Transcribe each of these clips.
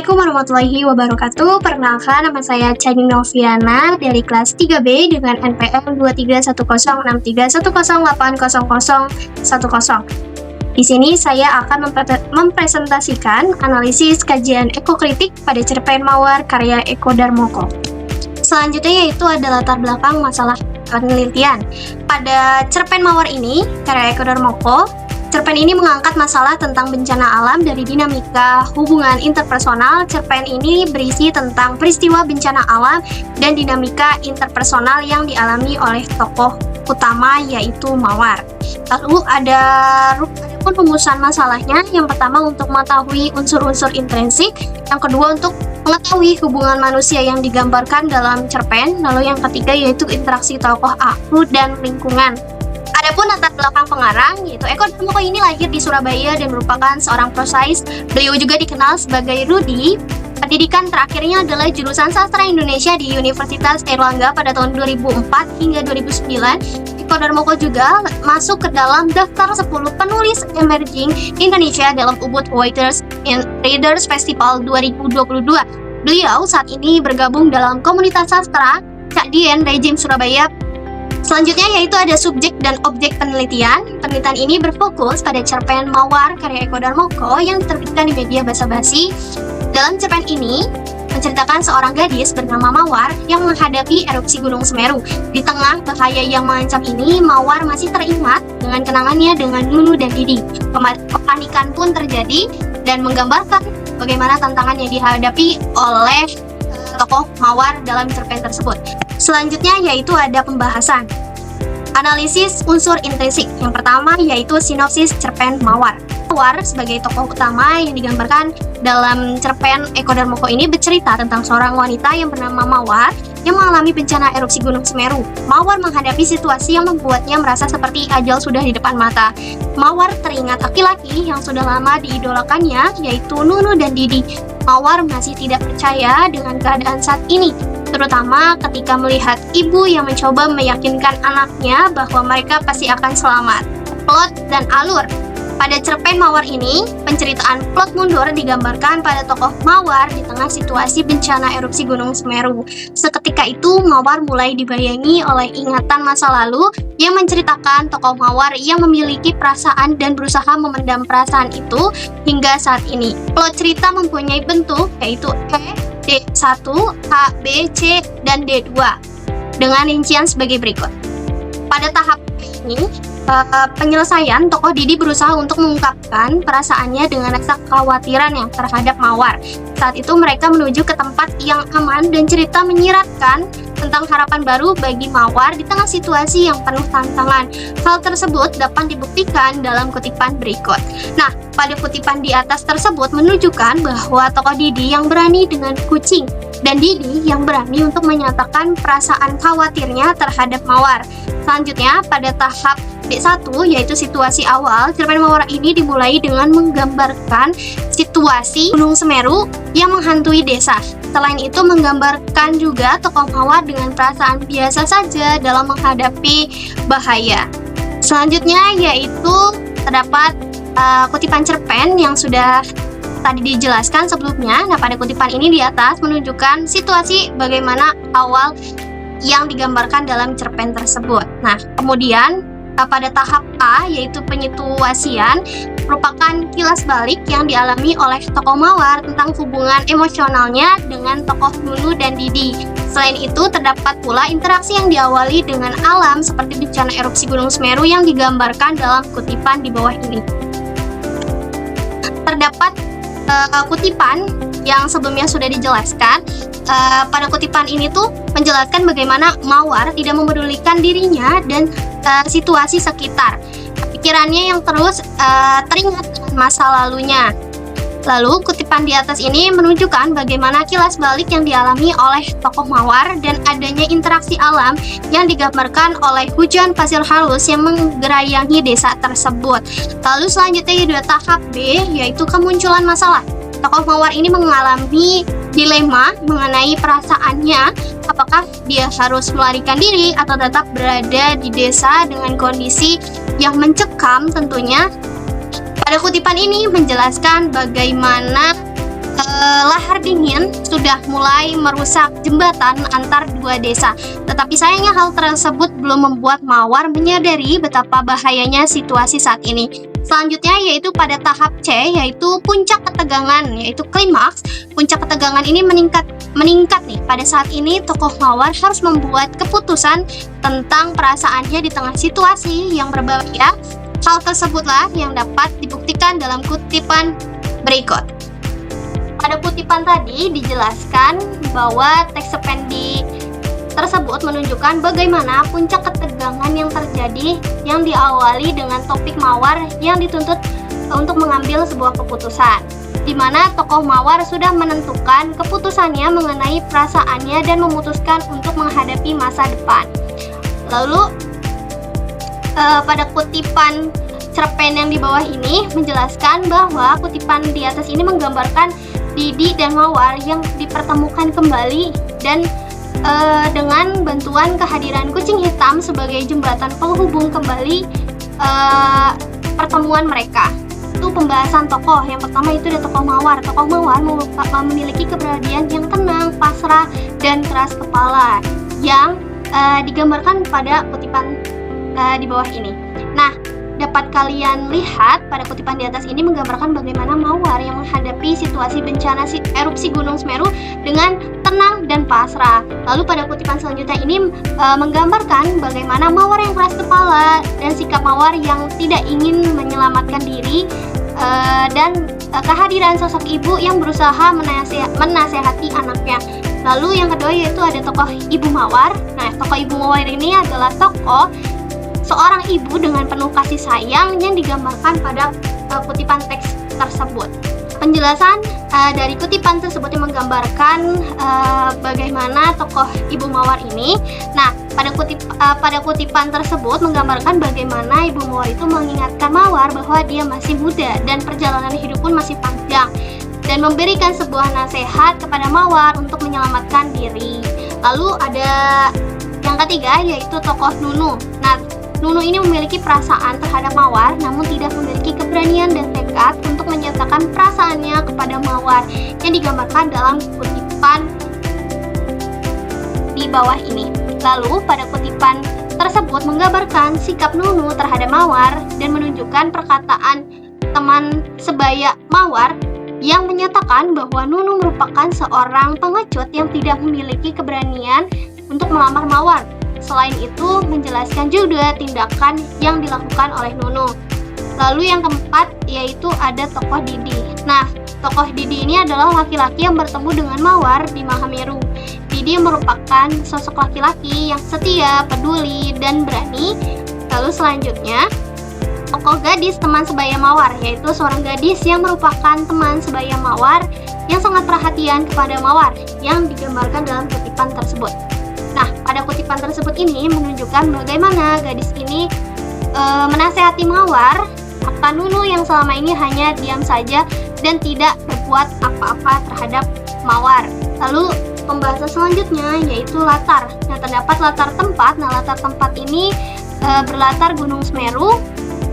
Assalamualaikum warahmatullahi wabarakatuh. Perkenalkan, nama saya Chani Noviana dari kelas 3B dengan NPM 23106310808010. Di sini saya akan mempresentasikan analisis kajian ekokritik pada cerpen Mawar karya Eko Darmoko. Selanjutnya yaitu ada latar belakang masalah penelitian. Pada cerpen Mawar ini, karya Eko Darmoko, cerpen ini mengangkat masalah tentang bencana alam dari dinamika hubungan interpersonal. Cerpen ini berisi tentang peristiwa bencana alam dan dinamika interpersonal yang dialami oleh tokoh utama yaitu Mawar. Lalu ada rumusan masalahnya. Yang pertama untuk mengetahui unsur-unsur intrinsik, yang kedua untuk mengetahui hubungan manusia yang digambarkan dalam cerpen, lalu yang ketiga yaitu interaksi tokoh aku dan lingkungan. Adapun latar belakang pengarang, yaitu Eko Darmoko ini lahir di Surabaya dan merupakan seorang prosais. Beliau juga dikenal sebagai Rudi. Pendidikan terakhirnya adalah jurusan Sastra Indonesia di Universitas Airlangga pada tahun 2004 hingga 2009. Eko Darmoko juga masuk ke dalam daftar 10 penulis emerging Indonesia dalam Ubud Writers and Readers Festival 2022. Beliau saat ini bergabung dalam komunitas sastra Cak Dien Rejim Surabaya. Selanjutnya yaitu ada subjek dan objek penelitian. Penelitian ini berfokus pada cerpen Mawar karya Eko Darmoko yang diterbitkan di media Basa-Basi. Dalam cerpen ini menceritakan seorang gadis bernama Mawar yang menghadapi erupsi Gunung Semeru. Di tengah bahaya yang mengancam ini, Mawar masih teringat dengan kenangannya dengan Nunu dan Didi. Kepanikan pun terjadi dan menggambarkan bagaimana tantangan yang dihadapi oleh tokoh Mawar dalam cerpen tersebut. Selanjutnya yaitu ada pembahasan analisis unsur intrinsik. Yang pertama yaitu sinopsis cerpen Mawar. Mawar sebagai tokoh utama yang digambarkan dalam cerpen Eko Darmoko ini bercerita tentang seorang wanita yang bernama Mawar yang mengalami bencana erupsi Gunung Semeru. Mawar menghadapi situasi yang membuatnya merasa seperti ajal sudah di depan mata. Mawar teringat laki-laki yang sudah lama diidolakannya yaitu Nunu dan Didi. Mawar masih tidak percaya dengan keadaan saat ini, terutama ketika melihat ibu yang mencoba meyakinkan anaknya bahwa mereka pasti akan selamat. Plot dan alur. Pada cerpen Mawar ini, penceritaan plot mundur digambarkan pada tokoh Mawar di tengah situasi bencana erupsi Gunung Semeru. Seketika itu, Mawar mulai dibayangi oleh ingatan masa lalu yang menceritakan tokoh Mawar yang memiliki perasaan dan berusaha memendam perasaan itu hingga saat ini. Plot cerita mempunyai bentuk yaitu D1, H, B, C, dan D2 dengan rincian sebagai berikut. Pada tahap ini, penyelesaian tokoh Didi berusaha untuk mengungkapkan perasaannya dengan rasa kekhawatiran yang terhadap Mawar. Saat itu mereka menuju ke tempat yang aman dan cerita menyiratkan tentang harapan baru bagi Mawar di tengah situasi yang penuh tantangan. Hal tersebut dapat dibuktikan dalam kutipan berikut. Nah, pada kutipan di atas tersebut menunjukkan bahwa tokoh Didi yang berani dengan kucing dan Didi yang berani untuk menyatakan perasaan khawatirnya terhadap Mawar. Selanjutnya, pada tahap D1 yaitu situasi awal, cerpen Mawar ini dimulai dengan menggambarkan situasi Gunung Semeru yang menghantui desa. Selain itu menggambarkan juga tokoh Mawar dengan perasaan biasa saja dalam menghadapi bahaya. Selanjutnya yaitu terdapat kutipan cerpen yang sudah tadi dijelaskan sebelumnya. Nah, pada kutipan ini di atas menunjukkan situasi bagaimana awal yang digambarkan dalam cerpen tersebut. Nah, kemudian pada tahap A yaitu penyituasian merupakan kilas balik yang dialami oleh tokoh Mawar tentang hubungan emosionalnya dengan tokoh Nunu dan Didi. Selain itu terdapat pula interaksi yang diawali dengan alam seperti bencana erupsi Gunung Semeru yang digambarkan dalam kutipan di bawah ini. Terdapat kutipan yang sebelumnya sudah dijelaskan. Pada kutipan ini tuh menjelaskan bagaimana Mawar tidak memedulikan dirinya dan situasi sekitar. Pikirannya yang terus teringat dengan masa lalunya. Lalu kutipan di atas ini menunjukkan bagaimana kilas balik yang dialami oleh tokoh Mawar dan adanya interaksi alam yang digambarkan oleh hujan pasir halus yang menggerayangi desa tersebut. Lalu selanjutnya di tahap B yaitu kemunculan masalah. Tokoh Mawar ini mengalami dilema mengenai perasaannya, apakah dia harus melarikan diri atau tetap berada di desa dengan kondisi yang mencekam tentunya. Pada kutipan ini menjelaskan bagaimana lahar dingin sudah mulai merusak jembatan antar dua desa. Tetapi sayangnya hal tersebut belum membuat Mawar menyadari betapa bahayanya situasi saat ini. Selanjutnya yaitu pada tahap C, yaitu puncak ketegangan, yaitu klimaks. Puncak ketegangan ini meningkat nih. Pada saat ini tokoh Mawar harus membuat keputusan tentang perasaannya di tengah situasi yang berbahaya. Hal tersebutlah yang dapat dibuktikan dalam kutipan berikut. Pada kutipan tadi dijelaskan bahwa teks sependi tersebut menunjukkan bagaimana puncak ketegangan yang terjadi yang diawali dengan topik Mawar yang dituntut untuk mengambil sebuah keputusan, di mana tokoh Mawar sudah menentukan keputusannya mengenai perasaannya dan memutuskan untuk menghadapi masa depan. Lalu pada kutipan cerpen yang di bawah ini menjelaskan bahwa kutipan di atas ini menggambarkan Didi dan Mawar yang dipertemukan kembali dan dengan bantuan kehadiran kucing hitam sebagai jembatan penghubung kembali pertemuan mereka. Itu pembahasan tokoh. Yang pertama itu ada tokoh Mawar. Tokoh Mawar memiliki kepribadian yang tenang, pasrah, dan keras kepala yang digambarkan pada kutipan di bawah ini. Nah, dapat kalian lihat pada kutipan di atas ini menggambarkan bagaimana Mawar yang menghadapi situasi bencana erupsi Gunung Semeru dengan tenang dan pasrah. Lalu pada kutipan selanjutnya ini menggambarkan bagaimana Mawar yang keras kepala dan sikap Mawar yang tidak ingin menyelamatkan diri dan kehadiran sosok ibu yang berusaha menasehati anaknya. Lalu yang kedua yaitu ada tokoh Ibu Mawar. Nah, tokoh Ibu Mawar ini adalah tokoh seorang ibu dengan penuh kasih sayang yang digambarkan pada kutipan teks tersebut. Penjelasan dari kutipan tersebut yang menggambarkan bagaimana tokoh Ibu Mawar ini. Nah, pada kutipan tersebut menggambarkan bagaimana Ibu Mawar itu mengingatkan Mawar bahwa dia masih muda dan perjalanan hidup pun masih panjang, dan memberikan sebuah nasihat kepada Mawar untuk menyelamatkan diri. Lalu ada yang ketiga yaitu tokoh Nunu. Nah, Nunu ini memiliki perasaan terhadap Mawar, namun tidak memiliki keberanian dan tekad untuk menyatakan perasaannya kepada Mawar yang digambarkan dalam kutipan di bawah ini. Lalu pada kutipan tersebut menggambarkan sikap Nunu terhadap Mawar dan menunjukkan perkataan teman sebaya Mawar yang menyatakan bahwa Nunu merupakan seorang pengecut yang tidak memiliki keberanian untuk melamar Mawar. Selain itu, menjelaskan juga tindakan yang dilakukan oleh Nunu. Lalu yang keempat, yaitu ada tokoh Didi. Nah, tokoh Didi ini adalah laki-laki yang bertemu dengan Mawar di Mahameru. Didi merupakan sosok laki-laki yang setia, peduli, dan berani. Lalu selanjutnya, tokoh gadis teman sebaya Mawar, yaitu seorang gadis yang merupakan teman sebaya Mawar yang sangat perhatian kepada Mawar, yang digambarkan dalam kutipan tersebut. Nah, pada kutipan tersebut ini menunjukkan bagaimana gadis ini menasehati Mawar akan Nunu yang selama ini hanya diam saja dan tidak berbuat apa-apa terhadap Mawar. Lalu pembahasan selanjutnya yaitu latar. Nah, terdapat latar tempat. Nah, latar tempat ini berlatar Gunung Semeru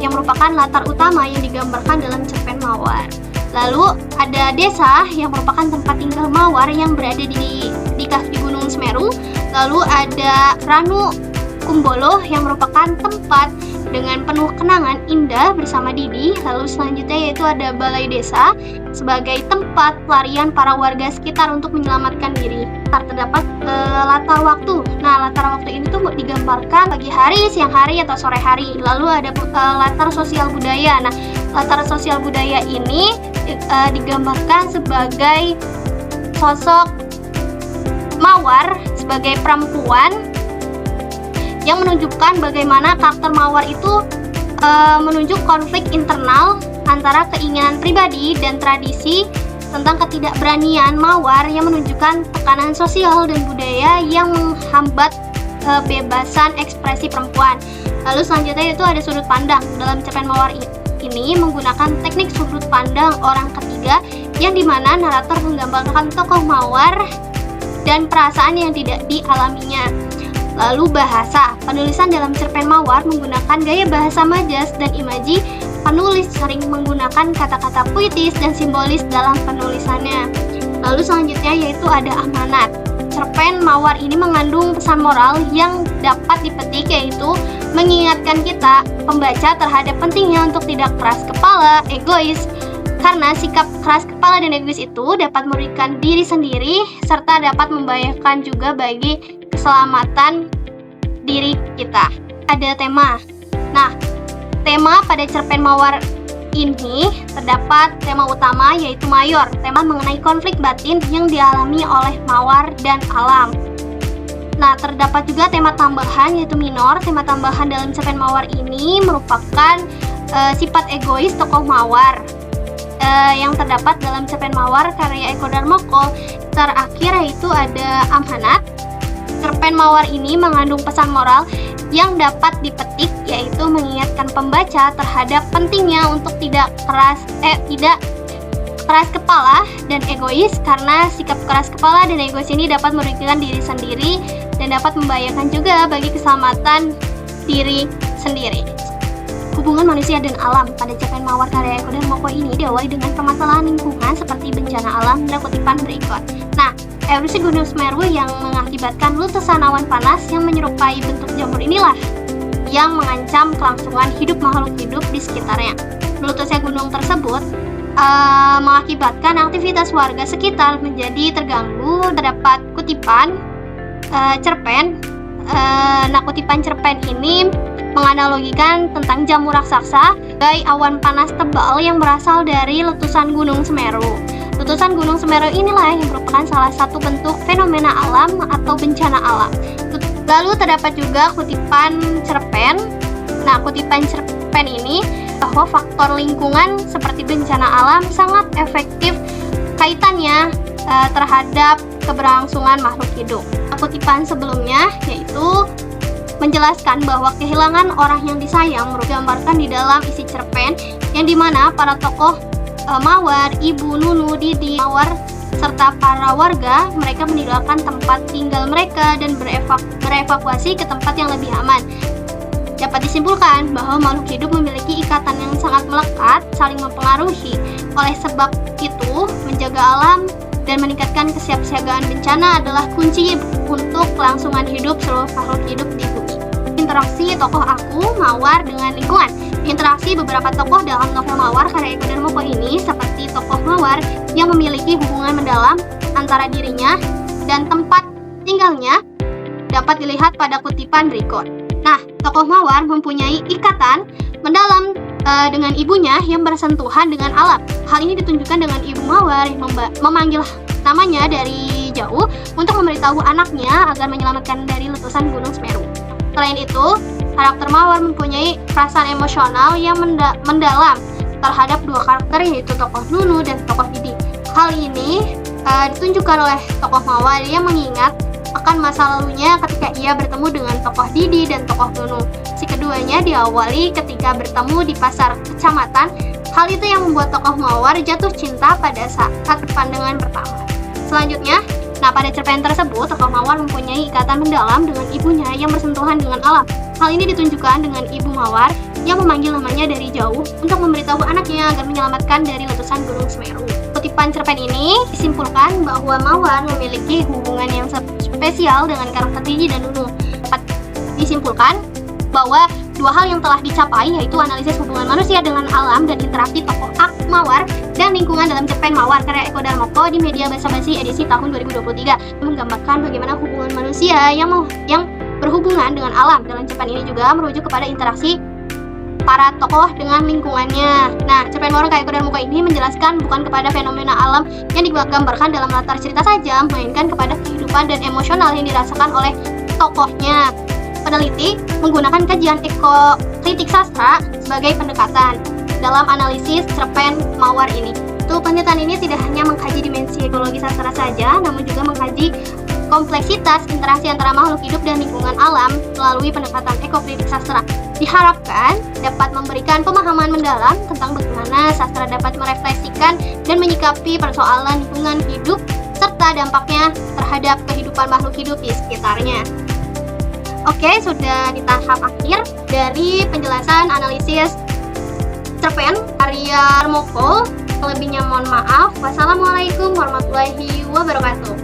yang merupakan latar utama yang digambarkan dalam cerpen Mawar. Lalu ada desa yang merupakan tempat tinggal Mawar yang berada di kaki Gunung Semeru. Lalu ada Ranu Kumbolo yang merupakan tempat dengan penuh kenangan indah bersama Didi. Lalu selanjutnya yaitu ada Balai Desa sebagai tempat pelarian para warga sekitar untuk menyelamatkan diri. Terdapat latar waktu. Nah, latar waktu ini tuh digambarkan pagi hari, siang hari, atau sore hari. Lalu ada latar sosial budaya. Nah, latar sosial budaya ini digambarkan sebagai sosok Mawar sebagai perempuan yang menunjukkan bagaimana karakter Mawar itu menunjuk konflik internal antara keinginan pribadi dan tradisi tentang ketidakberanian Mawar yang menunjukkan tekanan sosial dan budaya yang menghambat kebebasan ekspresi perempuan. Lalu selanjutnya itu ada sudut pandang. Dalam cerpen Mawar ini menggunakan teknik sudut pandang orang ketiga yang dimana narator menggambarkan tokoh Mawar dan perasaan yang tidak dialaminya. Lalu bahasa. Penulisan dalam cerpen Mawar menggunakan gaya bahasa majas dan imaji penulis sering menggunakan kata-kata puitis dan simbolis dalam penulisannya. Lalu selanjutnya yaitu ada amanat. Cerpen Mawar ini mengandung pesan moral yang dapat dipetik, yaitu mengingatkan kita pembaca terhadap pentingnya untuk tidak keras kepala, egois, karena sikap keras kepala dan egois itu dapat merugikan diri sendiri serta dapat membahayakan juga bagi keselamatan diri kita. Ada tema. Nah, tema pada cerpen Mawar ini terdapat tema utama yaitu mayor, tema mengenai konflik batin yang dialami oleh Mawar dan alam. Nah, terdapat juga tema tambahan yaitu minor. Tema tambahan dalam cerpen Mawar ini merupakan sifat egois tokoh Mawar yang terdapat dalam cerpen Mawar karya Eko Darmoko. Terakhir yaitu ada amanat. Cerpen Mawar ini mengandung pesan moral yang dapat dipetik, yaitu mengingatkan pembaca terhadap pentingnya untuk tidak keras kepala dan egois, karena sikap keras kepala dan egois ini dapat merugikan diri sendiri dan dapat membahayakan juga bagi keselamatan diri sendiri. Hubungan manusia dan alam pada cerpen Mawar karya Eko Darmoko ini diawali dengan permasalahan lingkungan seperti bencana alam dan kutipan berikut. Nah, erupsi Gunung Semeru yang mengakibatkan letusan awan panas yang menyerupai bentuk jamur inilah yang mengancam kelangsungan hidup makhluk hidup di sekitarnya. Meletusnya gunung tersebut mengakibatkan aktivitas warga sekitar menjadi terganggu. Terdapat kutipan cerpen. Kutipan cerpen ini menganalogikan tentang jamur raksasa sebagai awan panas tebal yang berasal dari letusan Gunung Semeru. Letusan Gunung Semeru inilah yang merupakan salah satu bentuk fenomena alam atau bencana alam. Lalu terdapat juga kutipan cerpen. Nah, kutipan cerpen ini bahwa faktor lingkungan seperti bencana alam sangat efektif kaitannya terhadap keberlangsungan makhluk hidup. Kutipan sebelumnya yaitu menjelaskan bahwa kehilangan orang yang disayang digambarkan di dalam isi cerpen, yang dimana para tokoh Mawar, Ibu, Nunu, Didi, Mawar, serta para warga mereka meninggalkan tempat tinggal mereka dan berevakuasi ke tempat yang lebih aman. Dapat disimpulkan bahwa makhluk hidup memiliki ikatan yang sangat melekat, saling mempengaruhi. Oleh sebab itu, menjaga alam dan meningkatkan kesiapsiagaan bencana adalah kunci untuk kelangsungan hidup seluruh makhluk hidup di bumi. Interaksi tokoh aku, Mawar, dengan lingkungan. Interaksi beberapa tokoh dalam novel Mawar karya Eko Darmoko ini seperti tokoh Mawar yang memiliki hubungan mendalam antara dirinya dan tempat tinggalnya dapat dilihat pada kutipan berikut. Nah, tokoh Mawar mempunyai ikatan mendalam dengan ibunya yang bersentuhan dengan alam. Hal ini ditunjukkan dengan ibu Mawar yang memanggil namanya dari jauh untuk memberitahu anaknya agar menyelamatkan dari letusan Gunung Semeru. Selain itu, karakter Mawar mempunyai perasaan emosional yang mendalam terhadap dua karakter, yaitu tokoh Nunu dan tokoh Didi. Hal ini ditunjukkan oleh tokoh Mawar yang mengingat akan masa lalunya ketika ia bertemu dengan tokoh Didi dan tokoh Nunu. Si keduanya diawali ketika bertemu di pasar kecamatan. Hal itu yang membuat tokoh Mawar jatuh cinta pada saat pandangan pertama. Selanjutnya, pada cerpen tersebut, tokoh Mawar mempunyai ikatan mendalam dengan ibunya yang bersentuhan dengan alam. Hal ini ditunjukkan dengan ibu Mawar yang memanggil namanya dari jauh untuk memberitahu anaknya agar menyelamatkan dari letusan Gunung Semeru. Kutipan cerpen ini disimpulkan bahwa Mawar memiliki hubungan yang spesial dengan karakter Didi dan Nunu. Dapat disimpulkan bahwa dua hal yang telah dicapai, yaitu analisis hubungan manusia dengan alam dan interaksi tokoh Mawar dan lingkungan dalam cerpen Mawar karya Eko Darmoko di Media Basa-Basi edisi tahun 2023, menggambarkan bagaimana hubungan manusia yang berhubungan dengan alam. Dalam cerpen ini juga merujuk kepada interaksi para tokoh dengan lingkungannya. Nah, cerpen Mawar karya Eko Darmoko ini menjelaskan bukan kepada fenomena alam yang digambarkan dalam latar cerita saja, melainkan kepada kehidupan dan emosional yang dirasakan oleh tokohnya. Peneliti menggunakan kajian ekokritik sastra sebagai pendekatan dalam analisis cerpen Mawar ini. Penelitian ini tidak hanya mengkaji dimensi ekologi sastra saja, namun juga mengkaji kompleksitas interaksi antara makhluk hidup dan lingkungan alam melalui pendekatan ekokritik sastra. Diharapkan dapat memberikan pemahaman mendalam tentang bagaimana sastra dapat merefleksikan dan menyikapi persoalan lingkungan hidup serta dampaknya terhadap kehidupan makhluk hidup di sekitarnya. Oke, sudah di tahap akhir dari penjelasan analisis cerpen karya Darmoko. Lebihnya mohon maaf. Wassalamualaikum warahmatullahi wabarakatuh.